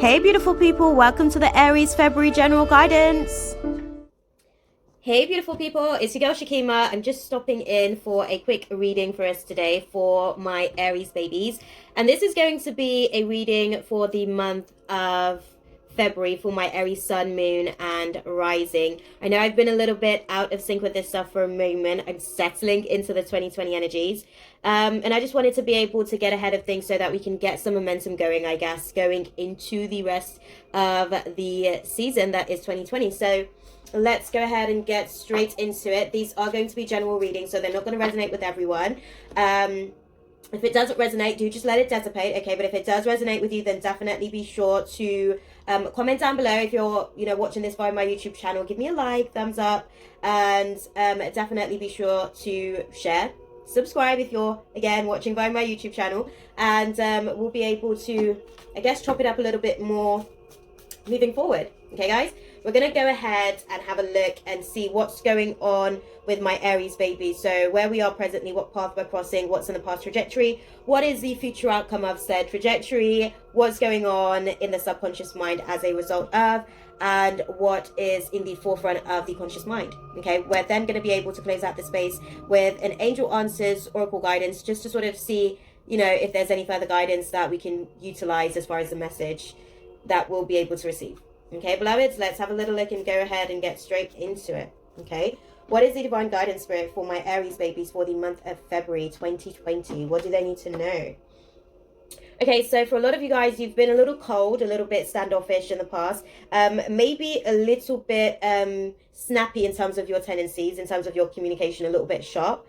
Hey beautiful people, welcome to the Aries February General Guidance. Hey beautiful people, it's your girl Shakima. I'm just stopping in for a quick reading for us today for my Aries babies. And this is going to be a reading for the month of February for my Aries sun, moon, and rising. I know I've been a little bit out of sync with this stuff for a moment. I'm settling into the 2020 energies. And I just wanted to be able to get ahead of things so that we can get some momentum going, I guess, going into the rest of the season that is 2020. So let's go ahead and get straight into it. These are going to be general readings, so they're not going to resonate with everyone. If it doesn't resonate, do just let it dissipate, okay? But if it does resonate with you, then definitely be sure to comment down below. If you're, watching this via my YouTube channel, give me a like, thumbs up, and definitely be sure to share. Subscribe if you're, again, watching via my YouTube channel. And we'll be able to, I guess, chop it up a little bit more moving forward. Okay, guys? We're going to go ahead and have a look and see what's going on with my Aries babies. So where we are presently, what path we're crossing, what's in the past trajectory, what is the future outcome of said trajectory, what's going on in the subconscious mind as a result of, and what is in the forefront of the conscious mind. Okay, we're then going to be able to close out the space with an angel answers, oracle guidance, just to sort of see, if there's any further guidance that we can utilize as far as the message that we'll be able to receive. Okay, beloveds, let's have a little look and go ahead and get straight into it. Okay, what is the divine guidance spirit for my Aries babies for the month of February 2020? What do they need to know? Okay, so for a lot of you guys, you've been a little cold, a little bit standoffish in the past, maybe a little bit snappy in terms of your tendencies, in terms of your communication, a little bit sharp,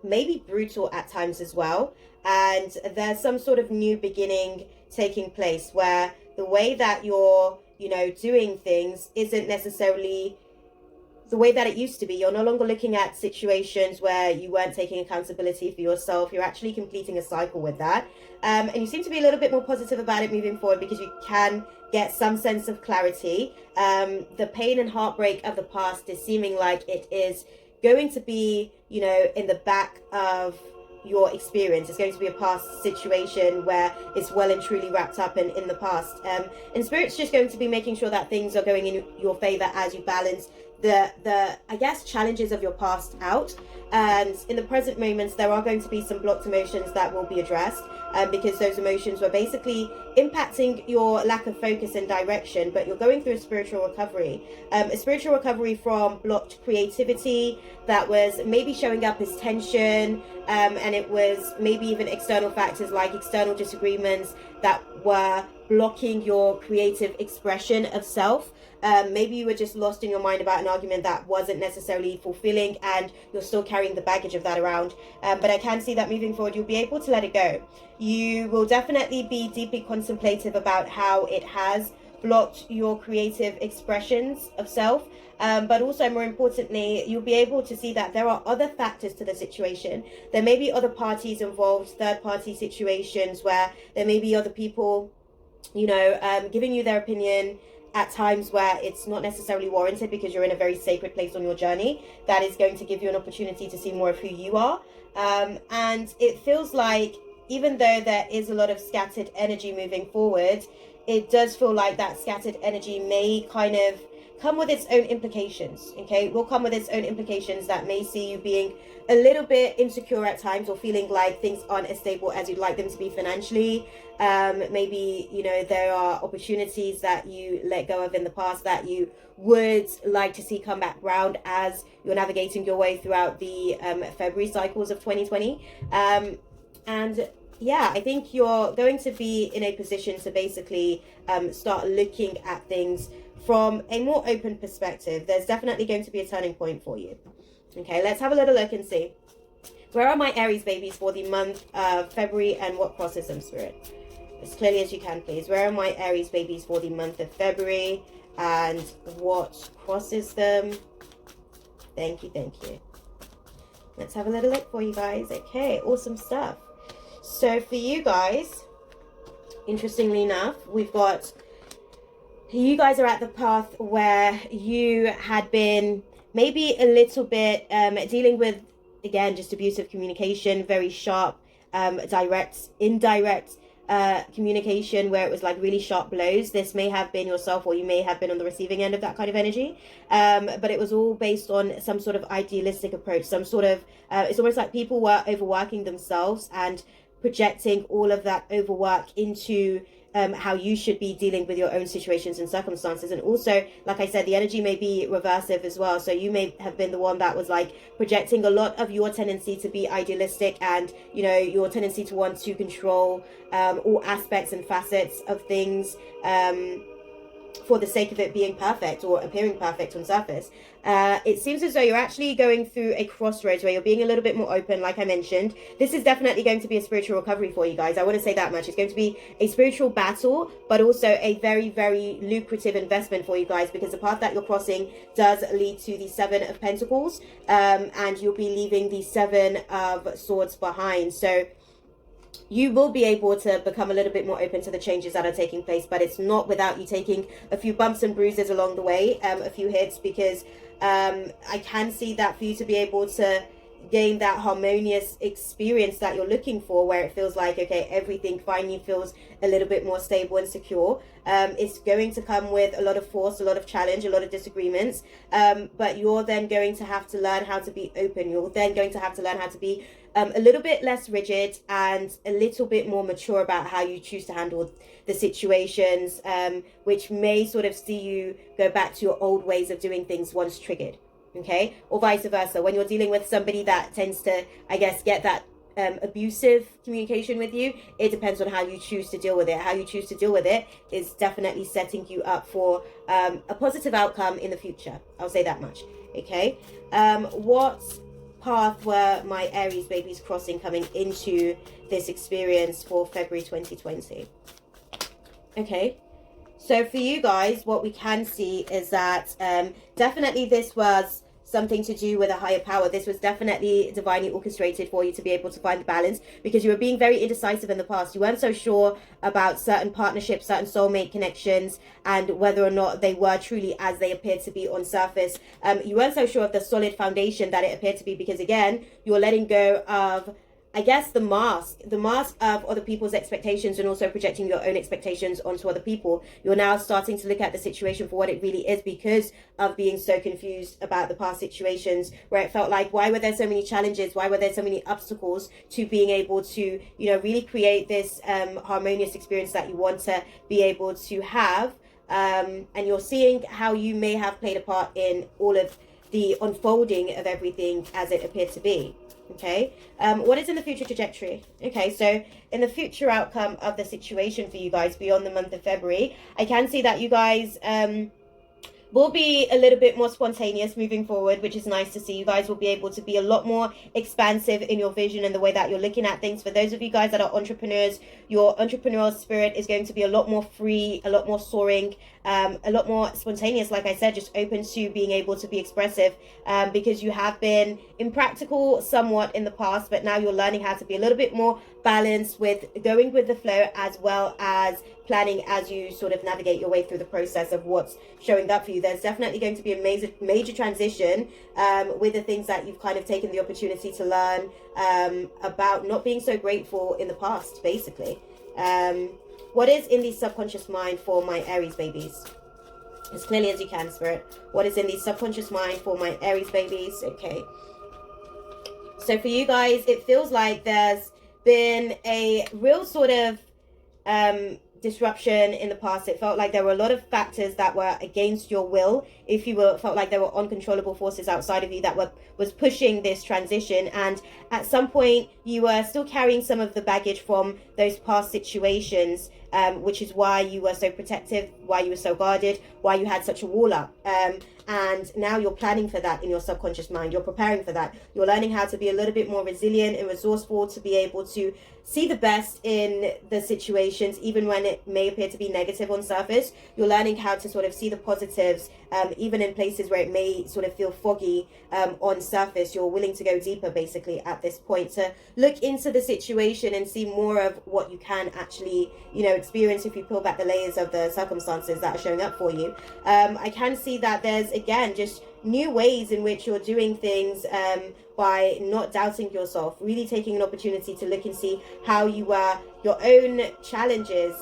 maybe brutal at times as well. And there's some sort of new beginning taking place where the way that you're, doing things isn't necessarily the way that it used to be. You're no longer looking at situations where you weren't taking accountability for yourself. You're actually completing a cycle with that. And you seem to be a little bit more positive about it moving forward because you can get some sense of clarity. The pain and heartbreak of the past is seeming like it is going to be, in the back of your experience. It's going to be a past situation where it's well and truly wrapped up in the past. And Spirit's just going to be making sure that things are going in your favor as you balance the I guess challenges of your past out. And in the present moments, there are going to be some blocked emotions that will be addressed, because those emotions were basically impacting your lack of focus and direction. But you're going through a spiritual recovery from blocked creativity that was maybe showing up as tension, and it was maybe even external factors like external disagreements that were blocking your creative expression of self. Maybe you were just lost in your mind about an argument that wasn't necessarily fulfilling, and you're still carrying the baggage of that around. But I can see that moving forward, you'll be able to let it go. You will definitely be deeply contemplative about how it has blocked your creative expressions of self. But also, more importantly, you'll be able to see that there are other factors to the situation. There may be other parties involved, third-party situations where there may be other people, giving you their opinion at times where it's not necessarily warranted because you're in a very sacred place on your journey. That is going to give you an opportunity to see more of who you are. And it feels like, even though there is a lot of scattered energy moving forward, it does feel like that scattered energy may kind of come with its own implications. Okay, will come with its own implications that may see you being a little bit insecure at times, or feeling like things aren't as stable as you'd like them to be financially. Maybe there are opportunities that you let go of in the past that you would like to see come back round as you're navigating your way throughout the February cycles of 2020. And yeah, I think you're going to be in a position to basically start looking at things from a more open perspective. There's definitely going to be a turning point for you. Okay, let's have a little look and see. Where are my Aries babies for the month of February, and what crosses them, Spirit? As clearly as you can, please. Where are my Aries babies for the month of February, and what crosses them? Thank you, thank you. Let's have a little look for you guys. Okay, awesome stuff. So for you guys, interestingly enough, we've got, you guys are at the path where you had been maybe a little bit dealing with, again, just abusive communication, very sharp, direct, indirect communication where it was like really sharp blows. This may have been yourself, or you may have been on the receiving end of that kind of energy. But it was all based on some sort of idealistic approach, some sort of, it's almost like people were overworking themselves and projecting all of that overwork into how you should be dealing with your own situations and circumstances. And also, like I said, the energy may be reversive as well. So you may have been the one that was like projecting a lot of your tendency to be idealistic, and your tendency to want to control all aspects and facets of things for the sake of it being perfect or appearing perfect on surface. It seems as though you're actually going through a crossroads where you're being a little bit more open, like I mentioned. This is definitely going to be a spiritual recovery for you guys. I want to say that much. It's going to be a spiritual battle, but also a very, very lucrative investment for you guys, because the path that you're crossing does lead to the Seven of Pentacles, and you'll be leaving the Seven of Swords behind. So you will be able to become a little bit more open to the changes that are taking place, but it's not without you taking a few bumps and bruises along the way, a few hits, because I can see that for you to be able to gain that harmonious experience that you're looking for, where it feels like, okay, everything finally feels a little bit more stable and secure. It's going to come with a lot of force, a lot of challenge, a lot of disagreements, but you're then going to have to learn how to be open. You're then going to have to learn how to be a little bit less rigid and a little bit more mature about how you choose to handle the situations, which may sort of see you go back to your old ways of doing things once triggered. Okay, or vice versa. When you're dealing with somebody that tends to, I guess, get that abusive communication with you, it depends on how you choose to deal with it. How you choose to deal with it is definitely setting you up for a positive outcome in the future. I'll say that much. Okay, what path were my Aries babies crossing coming into this experience for February 2020? Okay. So for you guys, what we can see is that definitely this was something to do with a higher power. This was definitely divinely orchestrated for you to be able to find the balance, because you were being very indecisive in the past. You weren't so sure about certain partnerships, certain soulmate connections, and whether or not they were truly as they appeared to be on surface. You weren't so sure of the solid foundation that it appeared to be, because again, you were letting go of, I guess, the mask of other people's expectations, and also projecting your own expectations onto other people. You're now starting to look at the situation for what it really is, because of being so confused about the past situations, where it felt like, why were there so many challenges? Why were there so many obstacles to being able to, really create this harmonious experience that you want to be able to have? And you're seeing how you may have played a part in all of the unfolding of everything as it appeared to be. Okay, what is in the future trajectory? Okay, so in the future outcome of the situation for you guys beyond the month of February, I can see that you guys will be a little bit more spontaneous moving forward, which is nice to see. You guys will be able to be a lot more expansive in your vision and the way that you're looking at things. For those of you guys that are entrepreneurs, your entrepreneurial spirit is going to be a lot more free, a lot more soaring, a lot more spontaneous, like I said, just open to being able to be expressive, because you have been impractical somewhat in the past, but now you're learning how to be a little bit more balanced with going with the flow, as well as planning as you sort of navigate your way through the process of what's showing up for you. There's definitely going to be a major transition with the things that you've kind of taken the opportunity to learn about not being so grateful in the past, basically. What is in the subconscious mind for my Aries babies? As clearly as you can, Spirit. What is in the subconscious mind for my Aries babies? Okay. So for you guys, it feels like there's been a real sort of disruption in the past. It felt like there were a lot of factors that were against your will. If you felt like there were uncontrollable forces outside of you that was pushing this transition, and at some point you were still carrying some of the baggage from those past situations, which is why you were so protective, why you were so guarded, why you had such a wall up. And now you're planning for that in your subconscious mind. You're preparing for that. You're learning how to be a little bit more resilient and resourceful, to be able to see the best in the situations, even when it may appear to be negative on surface. You're learning how to sort of see the positives, even in places where it may sort of feel foggy on surface. You're willing to go deeper, basically, at this point, to look into the situation and see more of what you can actually, experience if you peel back the layers of the circumstances that are showing up for you. I can see that there's, again, just new ways in which you're doing things by not doubting yourself, really taking an opportunity to look and see how you were, your own challenges,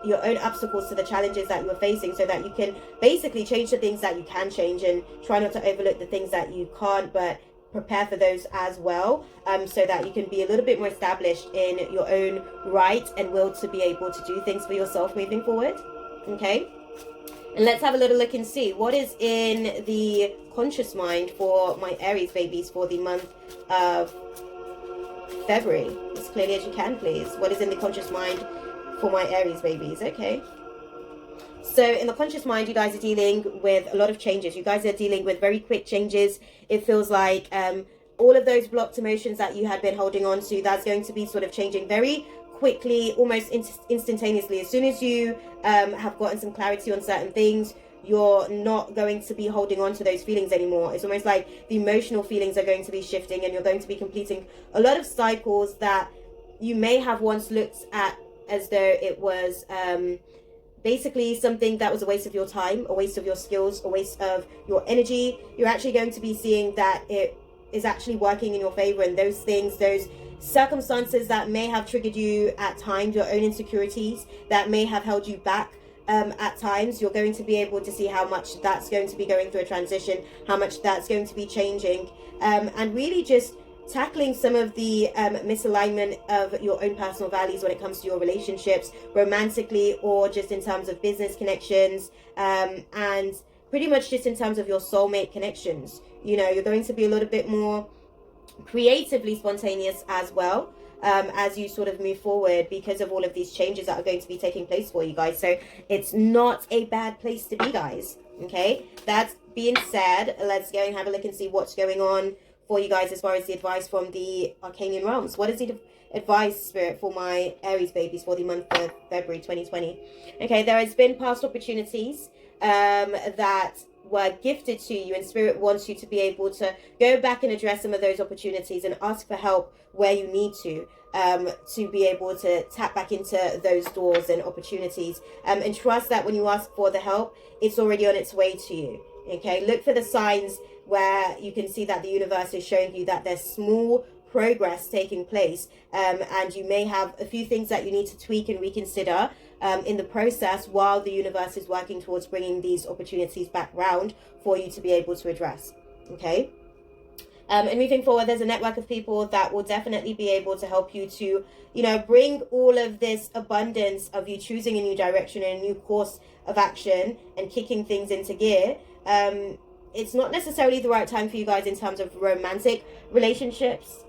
your own obstacles to the challenges that you're facing, so that you can basically change the things that you can change and try not to overlook the things that you can't, but prepare for those as well, so that you can be a little bit more established in your own right and will to be able to do things for yourself moving forward. Okay, and let's have a little look and see what is in the conscious mind for my Aries babies for the month of February. As clearly as you can, please. What is in the conscious mind for my Aries babies? Okay, so in the conscious mind, you guys are dealing with a lot of changes. You guys are dealing with very quick changes. It feels like all of those blocked emotions that you had been holding on to, that's going to be sort of changing very quickly, almost instantaneously. As soon as you have gotten some clarity on certain things, you're not going to be holding on to those feelings anymore. It's almost like the emotional feelings are going to be shifting, and you're going to be completing a lot of cycles that you may have once looked at as though it was basically something that was a waste of your time, a waste of your skills, a waste of your energy. You're actually going to be seeing that it is actually working in your favor, and those things, those circumstances that may have triggered you at times, your own insecurities that may have held you back at times, you're going to be able to see how much that's going to be going through a transition, how much that's going to be changing, and really just tackling some of the misalignment of your own personal values when it comes to your relationships, romantically or just in terms of business connections, and pretty much just in terms of your soulmate connections. You know, you're going to be a little bit more creatively spontaneous as well, as you sort of move forward, because of all of these changes that are going to be taking place for you guys. So it's not a bad place to be, guys. Okay, that being said, let's go and have a look and see what's going on for you guys as far as the advice from the Arcanian realms. What is the advice, Spirit, for my Aries babies for the month of February 2020? Okay, there has been past opportunities that were gifted to you, and Spirit wants you to be able to go back and address some of those opportunities and ask for help where you need to be able to tap back into those doors and opportunities, and trust that when you ask for the help, it's already on its way to you. Okay, look for the signs where you can see that the universe is showing you that there's small progress taking place, and you may have a few things that you need to tweak and reconsider in the process, while the universe is working towards bringing these opportunities back round for you to be able to address. Okay, and moving forward, there's a network of people that will definitely be able to help you to, you know, bring all of this abundance of you choosing a new direction and a new course of action and kicking things into gear. It's not necessarily the right time for you guys in terms of romantic relationships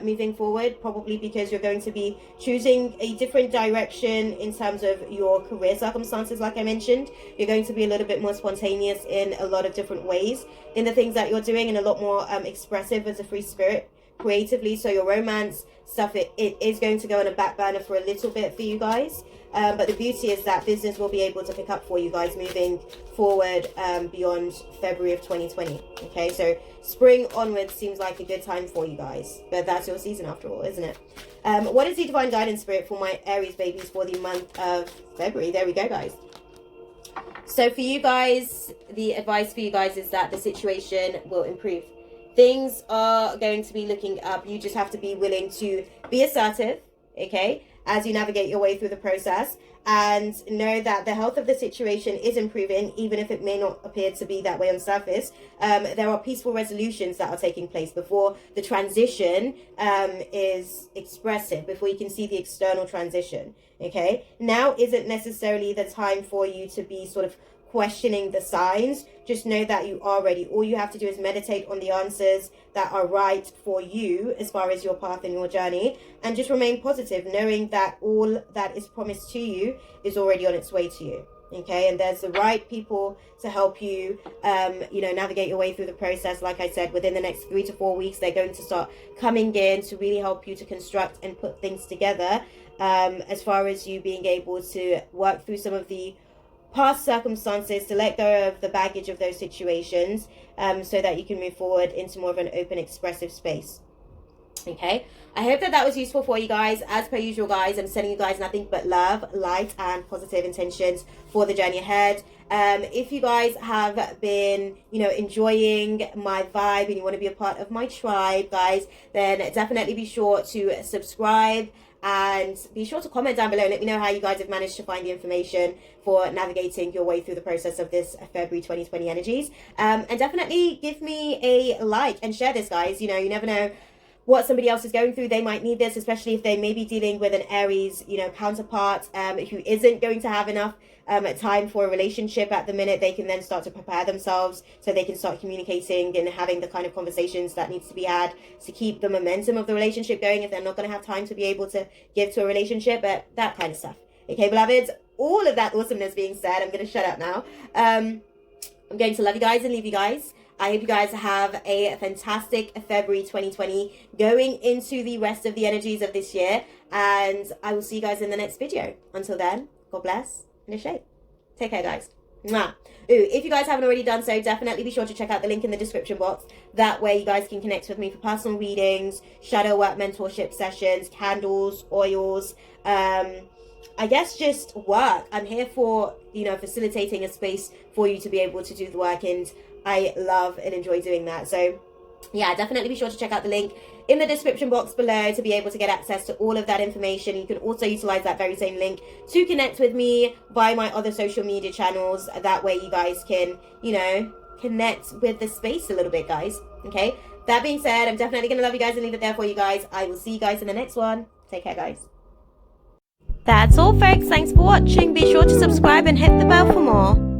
moving forward, probably because you're going to be choosing a different direction in terms of your career circumstances. Like I mentioned, you're going to be a little bit more spontaneous in a lot of different ways in the things that you're doing, and a lot more expressive as a free spirit creatively. So your romance stuff, it is going to go on a back burner for a little bit for you guys, but the beauty is that business will be able to pick up for you guys moving forward beyond February of 2020. Okay, so spring onwards seems like a good time for you guys, but that's your season after all, isn't it? What is the divine guidance, Spirit, for my Aries babies for the month of February? There we go, guys. So for you guys, the advice for you guys is that the situation will improve. Things are going to be looking up. You just have to be willing to be assertive, okay, as you navigate your way through the process, and know that the health of the situation is improving, even if it may not appear to be that way on surface. There are peaceful resolutions that are taking place before the transition is expressive, before you can see the external transition. Okay, now isn't necessarily the time for you to be sort of questioning the signs. Just know that you are ready. All you have to do is meditate on the answers that are right for you as far as your path and your journey, and just remain positive, knowing that all that is promised to you is already on its way to you. Okay, and there's the right people to help you you know, navigate your way through the process. Like I said, within the next 3 to 4 weeks, they're going to start coming in to really help you to construct and put things together, as far as you being able to work through some of the past circumstances, to let go of the baggage of those situations, so that you can move forward into more of an open, expressive space. Okay, I hope that that was useful for you guys. As per usual, guys, I'm sending you guys nothing but love, light, and positive intentions for the journey ahead. If you guys have been, enjoying my vibe and you want to be a part of my tribe, guys, then definitely be sure to subscribe and be sure to comment down below. Let me know how you guys have managed to find the information for navigating your way through the process of this February 2020 energies. And definitely give me a like and share this, guys. You never know what somebody else is going through. They might need this, especially if they may be dealing with an Aries, counterpart who isn't going to have enough time for a relationship at the minute. They can then start to prepare themselves so they can start communicating and having the kind of conversations that needs to be had to keep the momentum of the relationship going if they're not going to have time to be able to give to a relationship, but that kind of stuff. Okay, beloveds, all of that awesomeness being said, I'm going to shut up now. I'm going to love you guys and leave you guys. I hope you guys have a fantastic February 2020 going into the rest of the energies of this year. And I will see you guys in the next video. Until then, God bless and a shake. Take care, guys. Mwah. If you guys haven't already done so, definitely be sure to check out the link in the description box. That way you guys can connect with me for personal readings, shadow work mentorship sessions, candles, oils, I guess just work. I'm here for, facilitating a space for you to be able to do the work, and I love and enjoy doing that. So yeah, definitely be sure to check out the link in the description box below to be able to get access to all of that information. You can also utilize that very same link to connect with me via my other social media channels. That way you guys can, connect with the space a little bit, guys. Okay, that being said, I'm definitely going to love you guys and leave it there for you guys. I will see you guys in the next one. Take care, guys. That's all, folks. Thanks for watching. Be sure to subscribe and hit the bell for more.